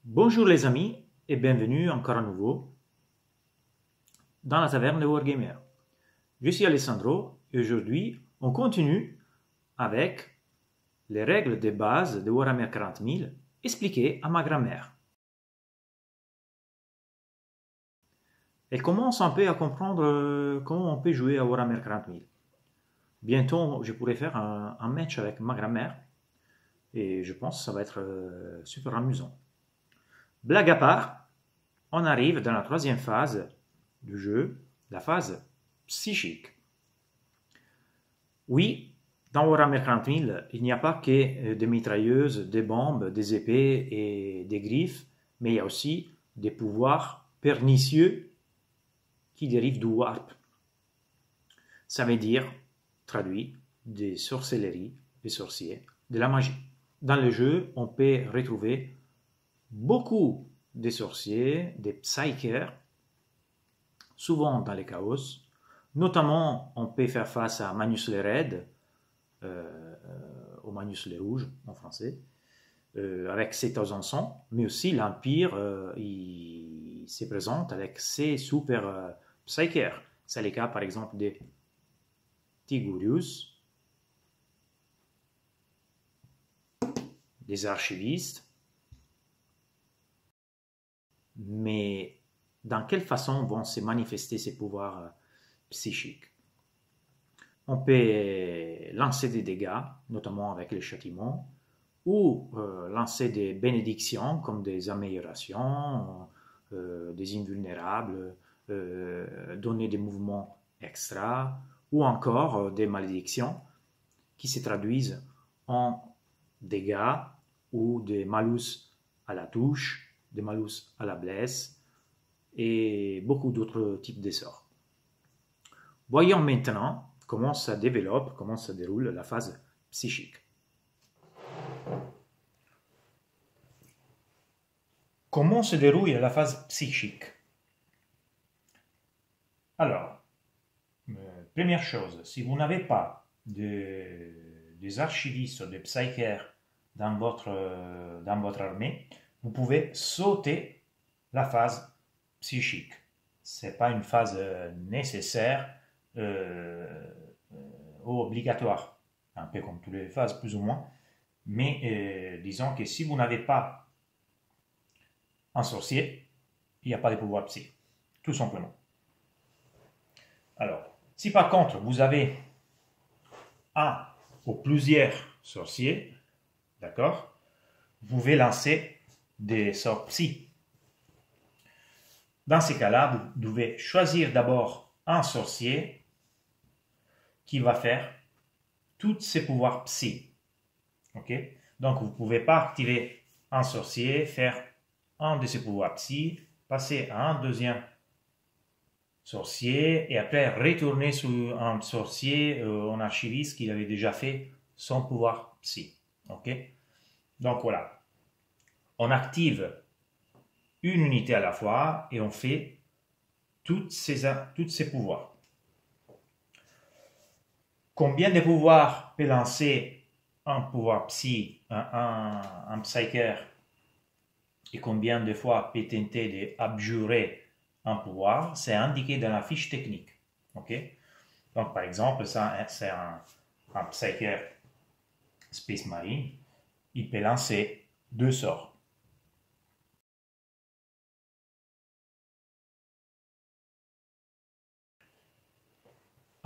Bonjour les amis et bienvenue encore à nouveau dans la taverne de Wargamer. Je suis Alessandro et aujourd'hui on continue avec les règles de base de Warhammer 40 000 expliquées à ma grand-mère. Elle commence un peu à comprendre comment on peut jouer à Warhammer 40 000. Bientôt je pourrai faire un match avec ma grand-mère et je pense que ça va être super amusant. Blague à part, on arrive dans la troisième phase du jeu, la phase psychique. Oui, dans Warhammer 40 000, il n'y a pas que des mitrailleuses, des bombes, des épées et des griffes, mais il y a aussi des pouvoirs pernicieux qui dérivent du warp. Ça veut dire, traduit, des sorcelleries, des sorciers, de la magie. Dans le jeu, on peut retrouver beaucoup de sorciers, des psykers, souvent dans les chaos. Notamment, on peut faire face à Magnus le Raide, au Magnus le Rouge en français, avec ses encens, mais aussi l'Empire, il se présente avec ses super psykers. C'est le cas par exemple de Tigurius, des archivistes, mais dans quelle façon vont se manifester ces pouvoirs psychiques? On peut lancer des dégâts, notamment avec les châtiments, ou lancer des bénédictions comme des améliorations, des invulnérables, donner des mouvements extra, ou encore des malédictions qui se traduisent en dégâts ou des malus à la touche, des malus à la blesse et beaucoup d'autres types de sorts. Voyons maintenant comment ça développe, comment ça déroule la phase psychique. Comment se déroule la phase psychique? Alors, première chose, si vous n'avez pas des archivistes ou des psykers dans votre armée, vous pouvez sauter la phase psychique. Ce n'est pas une phase nécessaire ou obligatoire, un peu comme toutes les phases plus ou moins, mais disons que si vous n'avez pas un sorcier, il n'y a pas de pouvoir psy, tout simplement. Alors, si par contre vous avez un ou plusieurs sorciers, d'accord, vous pouvez lancer des sorts psy. Dans ces cas-là, vous devez choisir d'abord un sorcier qui va faire tous ses pouvoirs psy. Okay? Donc, vous ne pouvez pas activer un sorcier, faire un de ses pouvoirs psy, passer à un deuxième sorcier et après retourner sur un sorcier, un archiviste qui avait déjà fait son pouvoir psy. Okay? Donc voilà, on active une unité à la fois et on fait tous ces pouvoirs. Combien de pouvoirs peut lancer un pouvoir psy, un psyker, et combien de fois peut tenter d'abjurer un pouvoir, c'est indiqué dans la fiche technique. Okay? Donc par exemple, ça, c'est un psyker Space Marine, il peut lancer 2 sorts.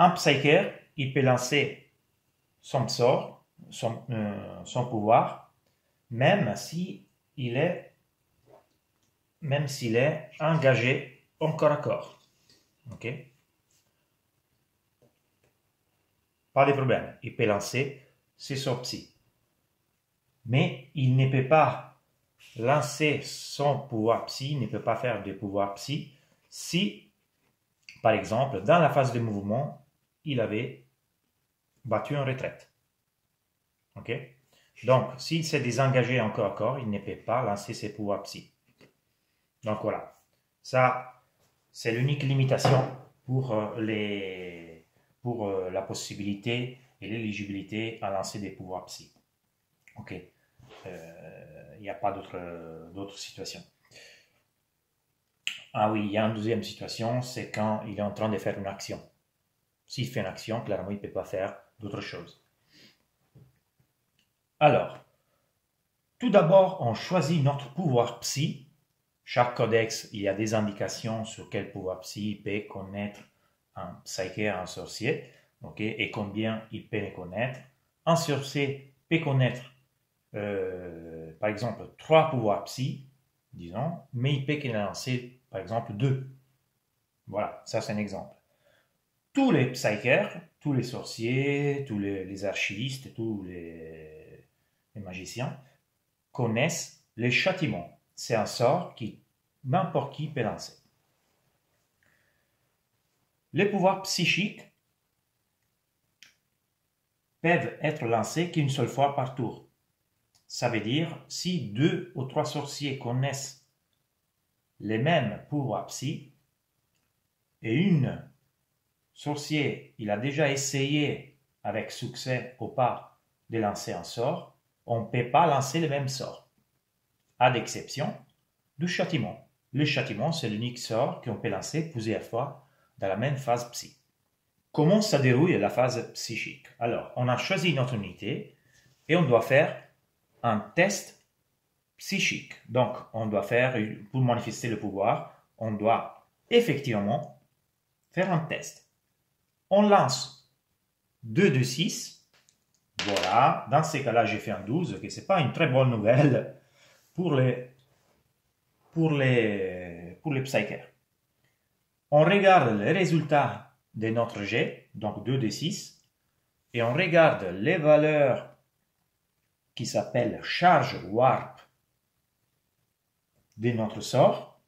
Un psyker, il peut lancer son sort, son pouvoir, même s'il est engagé en corps à corps. Okay? Pas de problème, il peut lancer ses sorts psy. Mais il ne peut pas lancer son pouvoir psy, il ne peut pas faire de pouvoir psy si, par exemple, dans la phase de mouvement, il avait battu en retraite. Okay? Donc, s'il s'est désengagé en corps à corps, il ne peut pas lancer ses pouvoirs psy. Donc voilà, ça, c'est l'unique limitation pour la possibilité et l'éligibilité à lancer des pouvoirs psy. Ok. il n'y a pas d'autre situation. Ah oui, il y a une deuxième situation, c'est quand il est en train de faire une action. S'il fait une action, clairement, il ne peut pas faire d'autre chose. Alors, tout d'abord, on choisit notre pouvoir psi. Chaque codex, il y a des indications sur quel pouvoir psi peut connaître un psyker, un sorcier, et combien il peut les connaître. Un sorcier peut connaître, par exemple, 3 pouvoirs psi, disons, mais il peut qu'il lancer, par exemple, 2. Voilà, ça c'est un exemple. Tous les psykers, tous les sorciers, tous les archivistes, tous les magiciens connaissent les châtiments. C'est un sort qui n'importe qui peut lancer. Les pouvoirs psychiques peuvent être lancés qu'une seule fois par tour. Ça veut dire, si 2 ou 3 sorciers connaissent les mêmes pouvoirs psy, et une sorcier, il a déjà essayé avec succès ou pas de lancer un sort, on ne peut pas lancer le même sort, à l'exception du châtiment. Le châtiment, c'est l'unique sort qu'on peut lancer plusieurs fois dans la même phase psy. Comment ça déroule la phase psychique? Alors, on a choisi notre unité et on doit faire un test psychique. Donc, on doit faire, pour manifester le pouvoir, on doit effectivement faire un test. On lance 2 de 6. Voilà, dans ces cas-là, j'ai fait un 12, que ce n'est pas une très bonne nouvelle pour les psykers. On regarde les résultats de notre jet, donc 2 de 6, et on regarde les valeurs qui s'appellent charge warp de notre sort.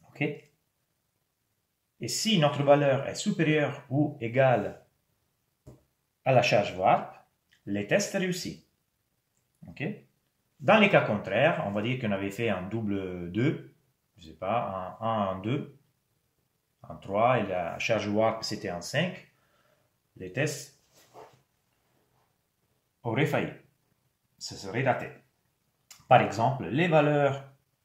OK? Et si notre valeur est supérieure ou égale à la charge warp, le test est réussi. OK? Dans les cas contraires, on va dire qu'on avait fait un double 2, je ne sais pas, un 1, un 2, un 3, et la charge warp c'était un 5, les tests auraient failli. Ça serait raté. Par exemple, les valeurs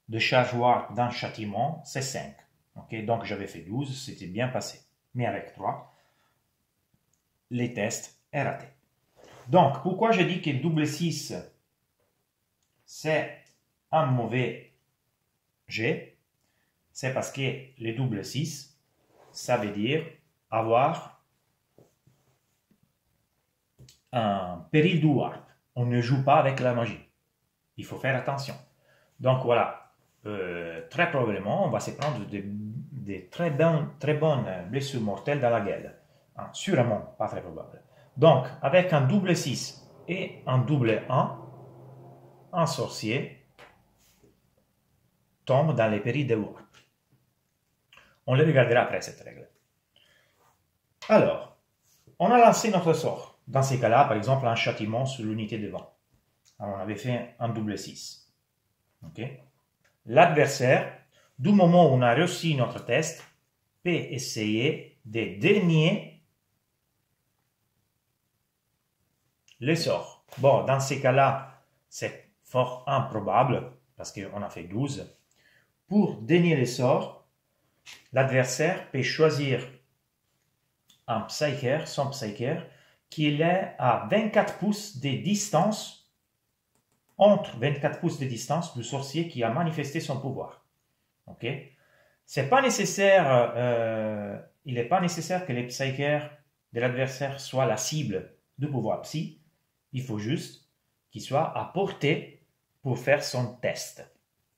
de charge warp d'un châtiment, c'est 5. Okay? Donc j'avais fait 12, c'était bien passé. Mais avec 3, les tests est raté. Donc, pourquoi je dis que double 6, c'est un mauvais jet? C'est parce que le double 6, ça veut dire avoir un péril du warp. On ne joue pas avec la magie. Il faut faire attention. Donc voilà, très probablement, on va se prendre des très bonnes blessures mortelles dans la gueule. Hein, sûrement, pas très probable. Donc, avec un double 6 et un double 1, un sorcier tombe dans les périls de warp. On le regardera après cette règle. Alors, on a lancé notre sort. Dans ces cas-là, par exemple, un châtiment sur l'unité de vent. Alors, on avait fait un double 6. Okay? L'adversaire, du moment où on a réussi notre test, peut essayer de dénier le sort. Bon, dans ces cas-là, c'est fort improbable, parce qu'on a fait 12. Pour dénier le sort, l'adversaire peut choisir un psyker, son psyker, qui est à 24 pouces de distance, entre 24 pouces de distance du sorcier qui a manifesté son pouvoir. Ok? C'est pas nécessaire, il n'est pas nécessaire que les psykers de l'adversaire soient la cible du pouvoir psy. Il faut juste qu'il soit à portée pour faire son test.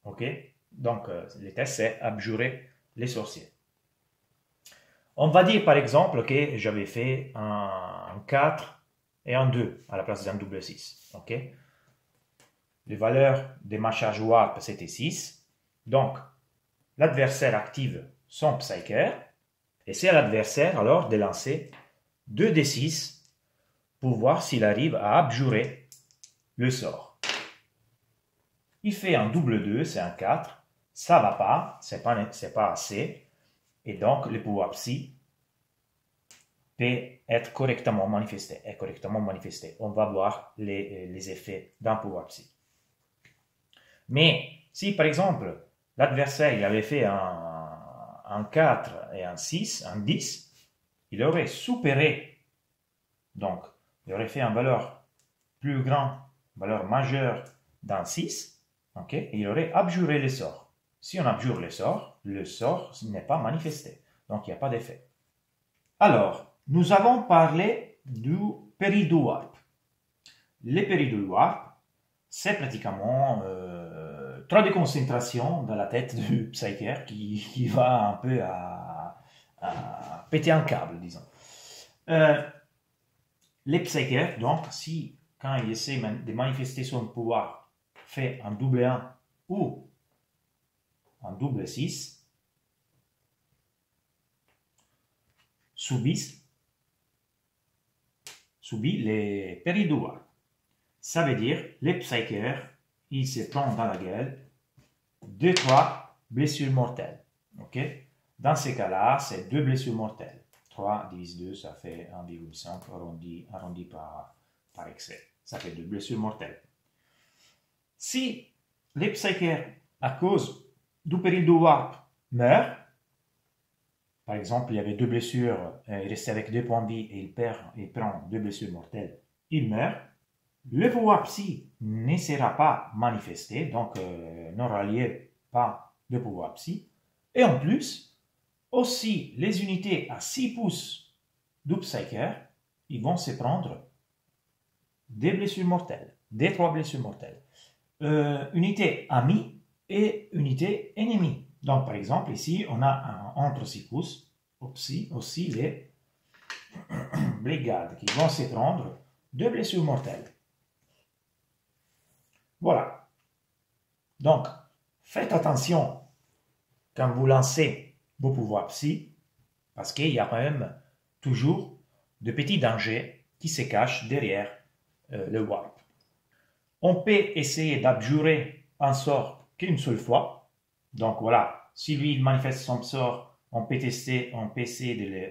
Ok? Donc, le test, c'est abjurer les sorciers. On va dire par exemple que j'avais fait un 4 et un 2 à la place d'un double 6. Ok? Les valeurs de ma charge warp, c'était 6. Donc, l'adversaire active son psyker. Et c'est à l'adversaire alors de lancer 2 d6 pour voir s'il arrive à abjurer le sort. Il fait un double 2, c'est un 4. Ça ne va pas, c'est pas assez. Et donc, le pouvoir psy peut être correctement manifesté. On va voir les effets d'un pouvoir psy. Mais si par exemple l'adversaire il avait fait un 4 et un 6, un 10, il aurait supéré, donc il aurait fait une valeur plus grande, valeur majeure d'un 6, ok, et il aurait abjuré le sort. Si on abjure le sort n'est pas manifesté, donc il n'y a pas d'effet. Alors, nous avons parlé du période warp. Le période warp, c'est pratiquement trop de concentration dans la tête du psyker qui va un peu à péter un câble, disons. Les psykers, donc, si quand il essaie de manifester son pouvoir, fait un double 1 ou un double 6, subit les périodes warp. Ça veut dire, les psykers, ils se prennent dans la gueule 2-3 blessures mortelles. Okay? Dans ces cas-là, c'est 2 blessures mortelles. 3 divisé 2, ça fait 1,5 arrondi par excès. Ça fait 2 blessures mortelles. Si les psykers, à cause du période warp, meurent, par exemple, il y avait 2 blessures, il restait avec 2 points de vie et il prend 2 blessures mortelles, il meurt. Le pouvoir psy ne sera pas manifesté, donc n'aura lieu pas de pouvoir psy. Et en plus, aussi les unités à 6 pouces du psyker, ils vont se prendre des blessures mortelles, des 3 blessures mortelles. Unité amie et unité ennemie. Donc par exemple, ici, on a entre 6 pouces aussi les brigades qui vont se prendre 2 blessures mortelles. Voilà. Donc, faites attention quand vous lancez vos pouvoirs psy, parce qu'il y a quand même toujours de petits dangers qui se cachent derrière le warp. On peut essayer d'abjurer un sort qu'une seule fois. Donc voilà, si lui il manifeste son sort, on peut essayer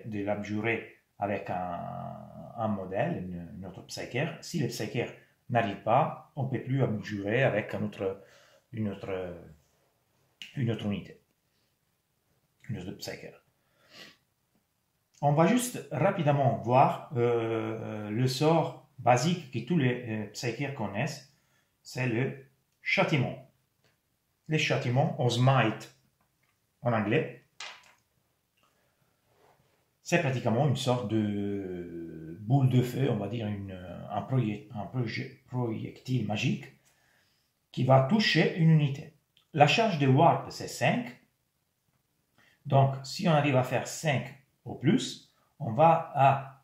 de l'abjurer avec un modèle, notre psyker. Si le psyker n'arrive pas, on ne peut plus abjurer avec une autre unité, une autre psyker. On va juste rapidement voir le sort basique que tous les psykers connaissent, c'est le châtiment. Les châtiments, on smite en anglais, c'est pratiquement une sorte de boule de feu, on va dire un projectile magique qui va toucher une unité. La charge de warp, c'est 5. Donc, si on arrive à faire 5 au plus, on va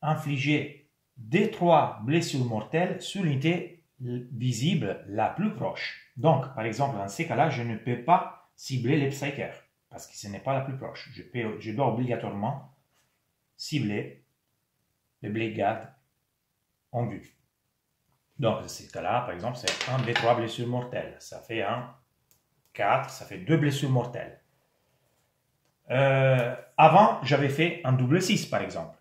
infliger des 3 blessures mortelles sur l'unité visible la plus proche. Donc, par exemple, dans ces cas-là, je ne peux pas cibler les psykers parce que ce n'est pas la plus proche. Je dois obligatoirement cibler les brigades en vue. Donc, dans ces cas-là, par exemple, c'est 1 des 3 blessures mortelles. Ça fait 4, ça fait 2 blessures mortelles. Avant, j'avais fait un double 6, par exemple.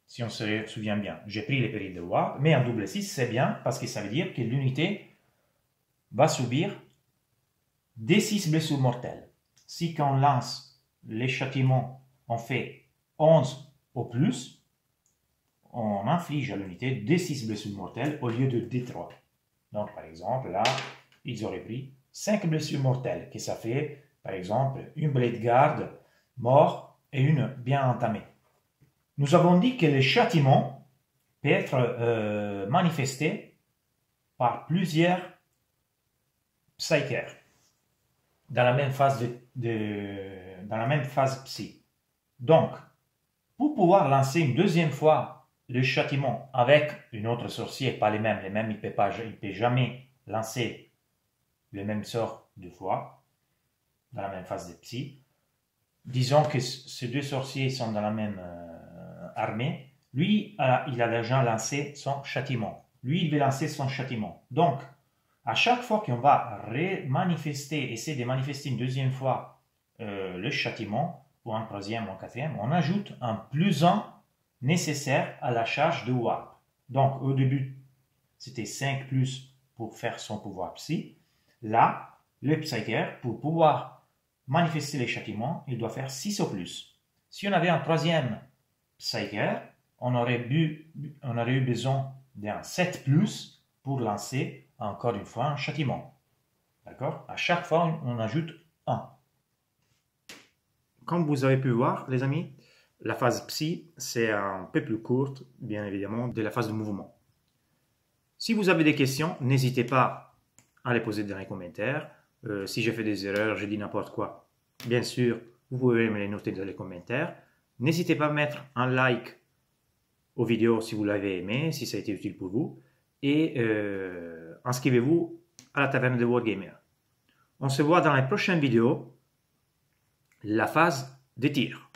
Si on se souvient bien. J'ai pris les périodes de warp, mais un double 6, c'est bien parce que ça veut dire que l'unité va subir des 6 blessures mortelles. Si quand on lance les châtiments, on fait 11 au plus, on inflige à l'unité des 6 blessures mortelles au lieu de D3. Donc, par exemple, là, ils auraient pris 5 blessures mortelles, que ça fait, par exemple, une blade guard mort et une bien entamée. Nous avons dit que le châtiment peut être manifesté par plusieurs psykers dans la même phase dans la même phase psy. Donc, pour pouvoir lancer une deuxième fois le châtiment avec une autre sorcier, pas les mêmes il ne peut jamais lancer le même sort deux fois dans la même phase de psy. Disons que ces 2 sorciers sont dans la même armée. Lui, il a déjà lancé son châtiment. Lui, il veut lancer son châtiment. Donc, à chaque fois qu'on va essayer de manifester une deuxième fois le châtiment, ou un troisième ou un quatrième, on ajoute un plus 1 nécessaire à la charge de warp. Donc, au début, c'était 5 plus pour faire son pouvoir psy. Là, le psyker, pour pouvoir manifester les châtiments, il doit faire 6 ou plus. Si on avait un troisième psyker, on aurait eu besoin d'un 7 plus pour lancer encore une fois un châtiment. D'accord? À chaque fois, on ajoute 1. Comme vous avez pu voir, les amis, la phase psy, c'est un peu plus courte, bien évidemment, de la phase de mouvement. Si vous avez des questions, n'hésitez pas à les poser dans les commentaires. Si j'ai fait des erreurs, j'ai dit n'importe quoi, bien sûr, vous pouvez me les noter dans les commentaires. N'hésitez pas à mettre un like aux vidéos si vous l'avez aimé, si ça a été utile pour vous. Et inscrivez-vous à la taverne de Wargamer. On se voit dans les prochaines vidéos, la phase des tirs.